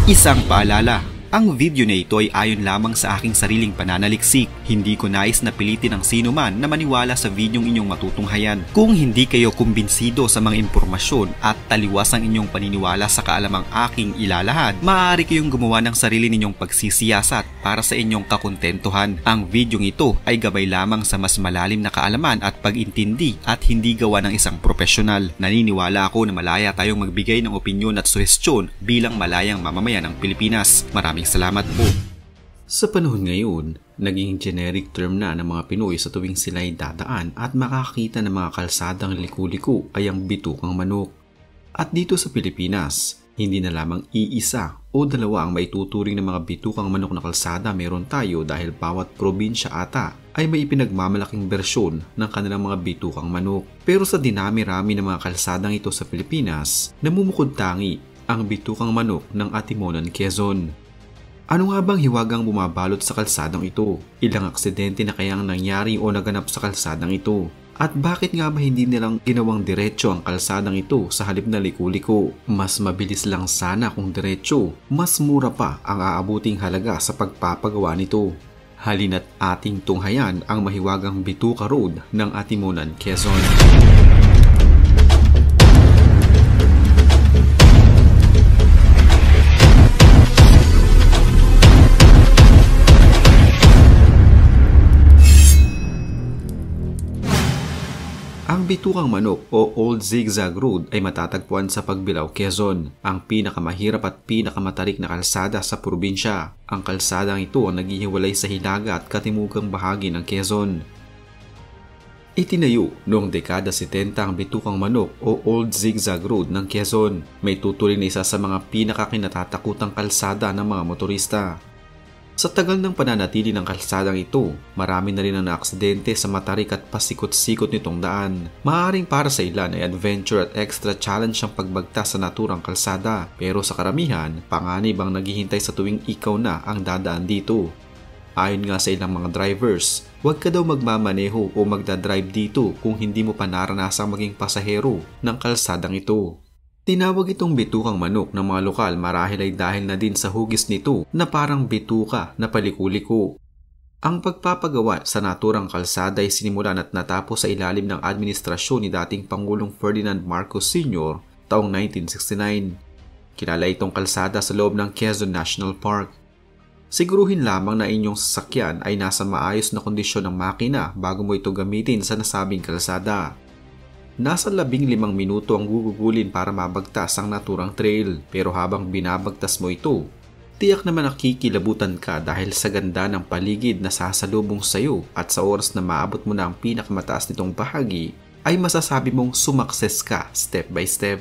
Isang paalala, ang video na ito ay ayon lamang sa aking sariling pananaliksik. Hindi ko nais na pilitin ang sino man na maniwala sa videong inyong matutunghayan. Kung hindi kayo kumbinsido sa mga impormasyon at taliwas ang inyong paniniwala sa kaalamang aking ilalahad, maaari kayong gumawa ng sarili ninyong pagsisiyasat para sa inyong kakontentuhan. Ang videong ito ay gabay lamang sa mas malalim na kaalaman at pag-intindi at hindi gawa ng isang profesional. Naniniwala ako na malaya tayong magbigay ng opinyon at suhestyon bilang malayang mamamayan ng Pilipinas. Maraming salamat po. Sa panahon ngayon, naging generic term na ng mga Pinoy sa tuwing sila'y dadaan at makakita ng mga kalsadang liku-liko ay ang bitukang manok. At dito sa Pilipinas, hindi na lamang iisa o dalawa ang maituturing ng mga bitukang manok na kalsada meron tayo dahil bawat probinsya ata ay may ipinagmamalaking bersyon ng kanilang mga bitukang manok. Pero sa dinami-rami ng mga kalsadang ito sa Pilipinas, namumukod tangi ang bitukang manok ng Atimonan, Quezon. Ano nga bang hiwagang bumabalot sa kalsadang ito? Ilang aksidente na kayang nangyari o naganap sa kalsadang ito? At bakit nga ba hindi nilang ginawang diretso ang kalsadang ito sa halip na liku-liko? Mas mabilis lang sana kung diretso, mas mura pa ang aabuting halaga sa pagpapagawa nito. Halina't ating tunghayan ang mahiwagang Bituka Road ng Atimonan, Quezon. Ang Bitukang Manok o Old Zigzag Road ay matatagpuan sa Pagbilao, Quezon, ang pinakamahirap at pinakamatarik na kalsada sa probinsya. Ang kalsadang ito ang naghihiwalay sa hilaga at katimugang bahagi ng Quezon. Itinayo noong dekada 70 ang Bitukang Manok o Old Zigzag Road ng Quezon. May tuturing na isa sa mga pinakakinatatakutang kalsada ng mga motorista. Sa tagal ng pananatili ng kalsadang ito, marami na rin ang naaksidente sa matarik at pasikot-sikot nitong daan. Maaaring para sa ilan ay adventure at extra challenge ang pagbagtas sa naturang kalsada, pero sa karamihan, panganib ang naghihintay sa tuwing ikaw na ang dadaan dito. Ayon nga sa ilang mga drivers, huwag ka daw magmamaneho o magdadrive dito kung hindi mo pa naranasang maging pasahero ng kalsadang ito. Tinawag itong bitukang manok ng mga lokal marahil ay dahil na din sa hugis nito na parang bituka na paliku-liko. Ang pagpapagawa sa naturang kalsada ay sinimulan at natapos sa ilalim ng administrasyon ni dating Pangulong Ferdinand Marcos Sr. taong 1969. Kilala itong kalsada sa loob ng Quezon National Park. Siguruhin lamang na inyong sasakyan ay nasa maayos na kondisyon ng makina bago mo ito gamitin sa nasabing kalsada. Nasa 15 minuto ang gugugulin para mabagtas ang naturang trail, pero habang binabagtas mo ito, tiyak naman nakikilabutan ka dahil sa ganda ng paligid na sasalubong sayo at sa oras na maabot mo na ang pinakamataas nitong bahagi, ay masasabi mong sumakses ka step by step.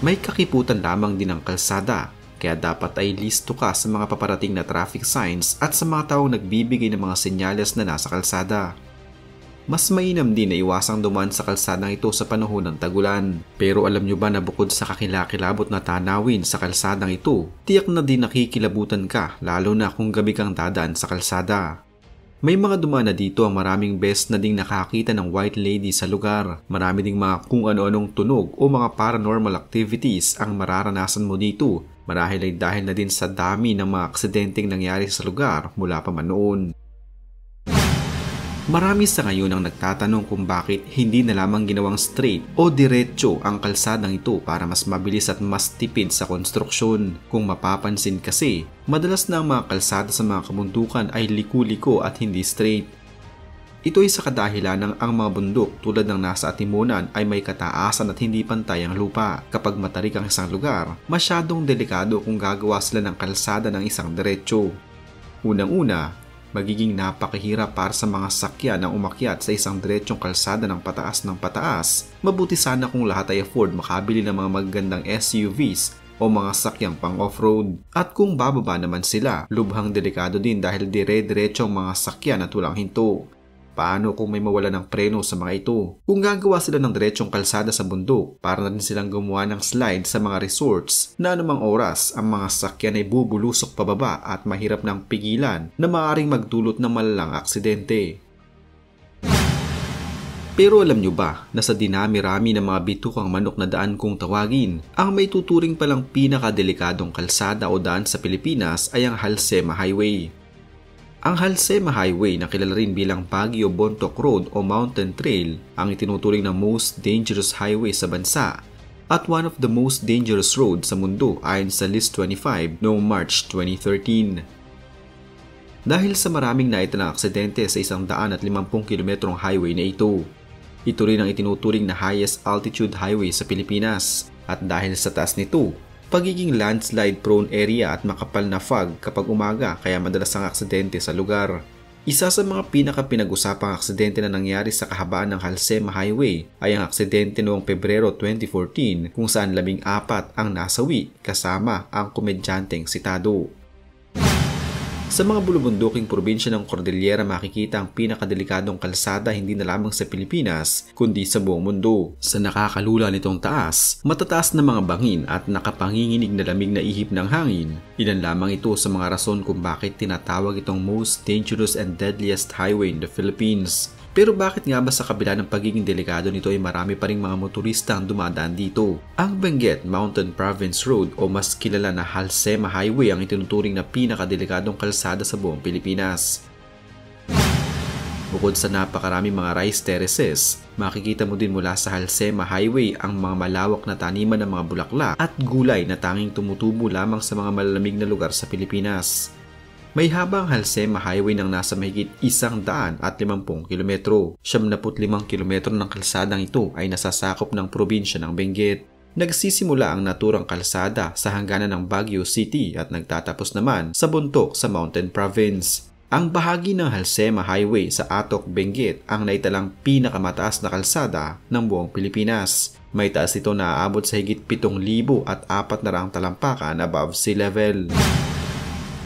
May kakiputan lamang din ang kalsada, kaya dapat ay listo ka sa mga paparating na traffic signs at sa mga taong nagbibigay ng mga senyales na nasa kalsada. Mas mainam din na iwasang dumaan sa kalsadang ito sa panahon ng tagulan. Pero alam nyo ba na bukod sa kakilakilabot na tanawin sa kalsadang ito, tiyak na din nakikilabutan ka lalo na kung gabi kang dadaan sa kalsada. May mga dumaan na dito ang maraming beses na ding nakakita ng white lady sa lugar. Marami ding mga kung ano-anong tunog o mga paranormal activities ang mararanasan mo dito. Marahil ay dahil na din sa dami ng mga aksidenteng nangyari sa lugar mula pa man noon. Marami sa ngayon ang nagtatanong kung bakit hindi na lamang ginawang straight o diretso ang kalsadang ito para mas mabilis at mas tipid sa konstruksyon. Kung mapapansin kasi, madalas na ang mga kalsada sa mga kabundukan ay liku-liko at hindi straight. Ito ay sa kadahilan ng ang mga bundok tulad ng nasa Atimonan ay may kataasan at hindi pantay ang lupa. Kapag matarik ang isang lugar, masyadong delikado kung gagawa sila ng kalsada ng isang diretso. Unang-una, magiging napakahirap para sa mga sakyan na umakyat sa isang diretsong kalsada ng pataas. Mabuti sana kung lahat ay afford makabili ng mga magagandang SUVs o mga sakyang pang off-road. At kung bababa naman sila, lubhang delikado din dahil dire-diretsong mga sakyan at walang hinto. Paano kung may mawala ng preno sa mga ito? Kung gagawa sila ng diretsong kalsada sa bundok, para na rin silang gumawa ng slide sa mga resorts na anumang oras ang mga sakyan ay bubulusok pababa at mahirap ng pigilan na maaaring magdulot ng malalang aksidente. Pero alam nyo ba na sa dinami-rami ng mga bitukang manok na daan kung tawagin, ang may tuturing palang pinakadelikadong kalsada o daan sa Pilipinas ay ang Halsema Highway. Ang Halsema Highway na kilala rin bilang Baguio-Bontoc Road o Mountain Trail ang itinuturing na most dangerous highway sa bansa at one of the most dangerous roads sa mundo ayon sa List 25 noong March 2013. Dahil sa maraming naitanang aksidente sa 150 kilometrong highway na ito. Ito rin ang itinuturing na highest altitude highway sa Pilipinas at dahil sa taas nito, pagiging landslide prone area at makapal na fog kapag umaga kaya madalas ang aksidente sa lugar. Isa sa mga pinaka-pinag-usapang aksidente na nangyari sa kahabaan ng Halsema Highway ay ang aksidente noong Pebrero 2014 kung saan 14 ang nasawi kasama ang komedyanteng sitado. Sa mga bulubunduking probinsya ng Cordillera makikita ang pinakadelikadong kalsada hindi na lamang sa Pilipinas kundi sa buong mundo. Sa nakakalula nitong taas, matataas na mga bangin at nakapanginginig na lamig na ihip ng hangin. Ilan lamang ito sa mga rason kung bakit tinatawag itong most dangerous and deadliest highway in the Philippines. Pero bakit nga ba sa kabila ng pagiging delikado nito ay marami pa ring mga motorista ang dumadaan dito? Ang Benguet Mountain Province Road o mas kilala na Halsema Highway ang itinuturing na pinakadelikadong kalsada sa buong Pilipinas. Bukod sa napakaraming mga rice terraces, makikita mo din mula sa Halsema Highway ang mga malawak na taniman ng mga bulaklak at gulay na tanging tumutubo lamang sa mga malalamig na lugar sa Pilipinas. May habang Halsema Highway ng nasa mahigit 150 kilometro. 75 kilometro ng kalsadang ito ay nasasakop ng probinsya ng Benguet. Nagsisimula ang naturang kalsada sa hangganan ng Baguio City at nagtatapos naman sa Bontoc sa Mountain Province. Ang bahagi ng Halsema Highway sa Atok, Benguet ang naitalang pinakamataas na kalsada ng buong Pilipinas. May taas ito na aabot sa higit 7,400 talampakan above sea level.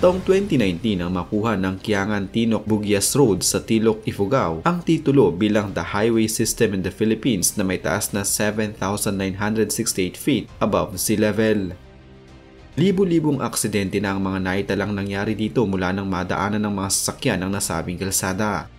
Taong 2019 ang makuha ng Kiangan Tinok Bugyas Road sa Tilok, Ifugao ang titulo bilang the highway system in the Philippines na may taas na 7,968 feet above sea level. Libo-libong aksidente na ang mga naitalang nangyari dito mula nang madaanan ng mga sasakyan ng nasabing kalsada.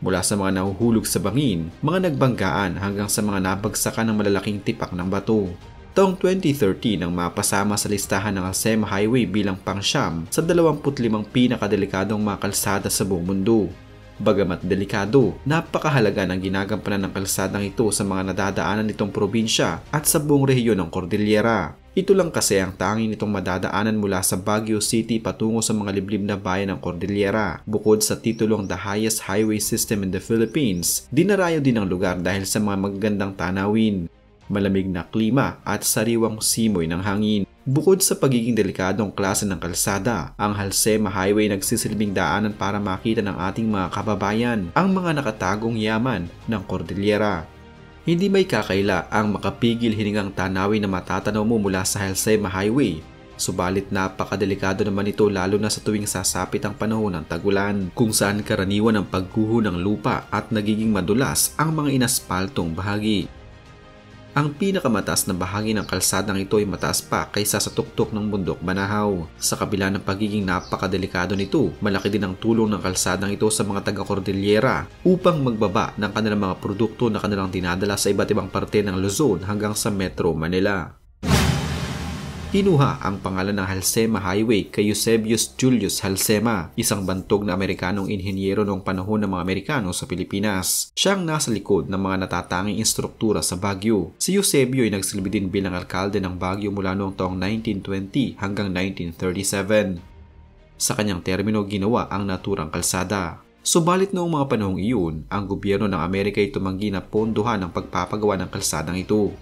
Mula sa mga nahuhulog sa bangin, mga nagbanggaan hanggang sa mga nabagsakan ng malalaking tipak ng bato. Taong 2013 ang mapasama sa listahan ng Halsema Highway bilang pang-siyam sa 25 pinakadelikadong mga kalsada sa buong mundo. Bagamat delikado, napakahalaga ng ginagampanan ng kalsadang ito sa mga nadadaanan nitong probinsya at sa buong rehiyon ng Cordillera. Ito lang kasi ang tanging nitong madadaanan mula sa Baguio City patungo sa mga liblib na bayan ng Cordillera. Bukod sa titulong the highest highway system in the Philippines, dinarayo din ang lugar dahil sa mga magagandang tanawin, malamig na klima at sariwang simoy ng hangin. Bukod sa pagiging delikadong klase ng kalsada, ang Halsema Highway nagsisilbing daanan para makita ng ating mga kababayan ang mga nakatagong yaman ng Cordillera. Hindi may kakaila ang makapigil hiningang tanawin na matatanaw mo mula sa Halsema Highway. Subalit napakadelikado naman ito lalo na sa tuwing sasapit ang panahon ng tagulan, kung saan karaniwan ang pagguho ng lupa at nagiging madulas ang mga inaspaltong bahagi. Ang pinakamataas na bahagi ng kalsadang ito ay mataas pa kaysa sa tuktok ng bundok Banahaw. Sa kabila ng pagiging napakadelikado nito, malaki din ang tulong ng kalsadang ito sa mga taga-Cordillera upang magbaba ng kanilang mga produkto na kanilang dinadala sa iba't ibang parte ng Luzon hanggang sa Metro Manila. Kinuha ang pangalan ng Halsema Highway kay Eusebius Julius Halsema, isang bantog na Amerikanong inhenyero noong panahon ng mga Amerikano sa Pilipinas. Siyang nasa likod ng mga natatanging instruktura sa Baguio. Si Eusebio ay nagsilbi din bilang alkalde ng Baguio mula noong taong 1920 hanggang 1937. Sa kanyang termino ginawa ang naturang kalsada. Subalit noong mga panahong iyon, ang gobyerno ng Amerika ay tumanggi na pondohan ang pagpapagawa ng kalsadang ito.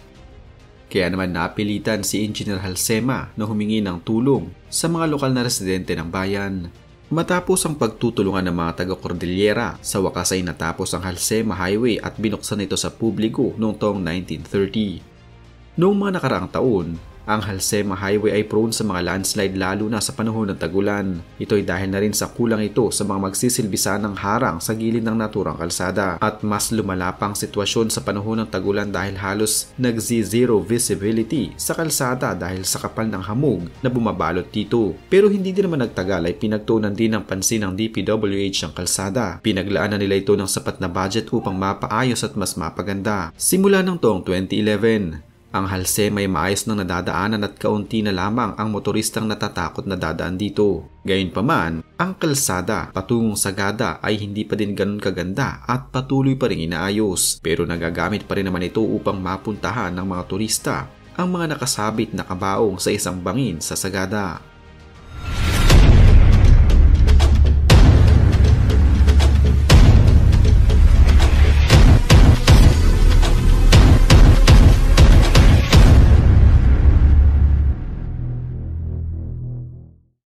Kaya naman napilitan si Engineer Halsema na humingi ng tulong sa mga lokal na residente ng bayan. Matapos ang pagtutulungan ng mga taga-Cordillera, sa wakas ay natapos ang Halsema Highway at binuksan ito sa publiko noong taong 1930. Noong mga nakaraang taon, Ang Halsema Highway ay prone sa mga landslide lalo na sa panahon ng tagulan. Ito ay dahil na rin sa kulang ito sa mga magsisilbisa ng harang sa gilid ng naturang kalsada. At mas lumala pang sitwasyon sa panahon ng tagulan dahil halos nagzi-zero visibility sa kalsada dahil sa kapal ng hamog na bumabalot dito. Pero hindi din naman nagtagal ay pinagtuunan din ng pansin ng DPWH ang kalsada. Pinaglaanan nila ito ng sapat na budget upang mapaayos at mas mapaganda. Simula ng taong 2011, ang Halsema ay maayos nang nadadaanan at kaunti na lamang ang motoristang natatakot na dadaan dito. Gayunpaman, ang kalsada patungong Sagada ay hindi pa din ganun kaganda at patuloy pa rin inaayos. Pero nagagamit pa rin naman ito upang mapuntahan ng mga turista ang mga nakasabit na kabaong sa isang bangin sa Sagada.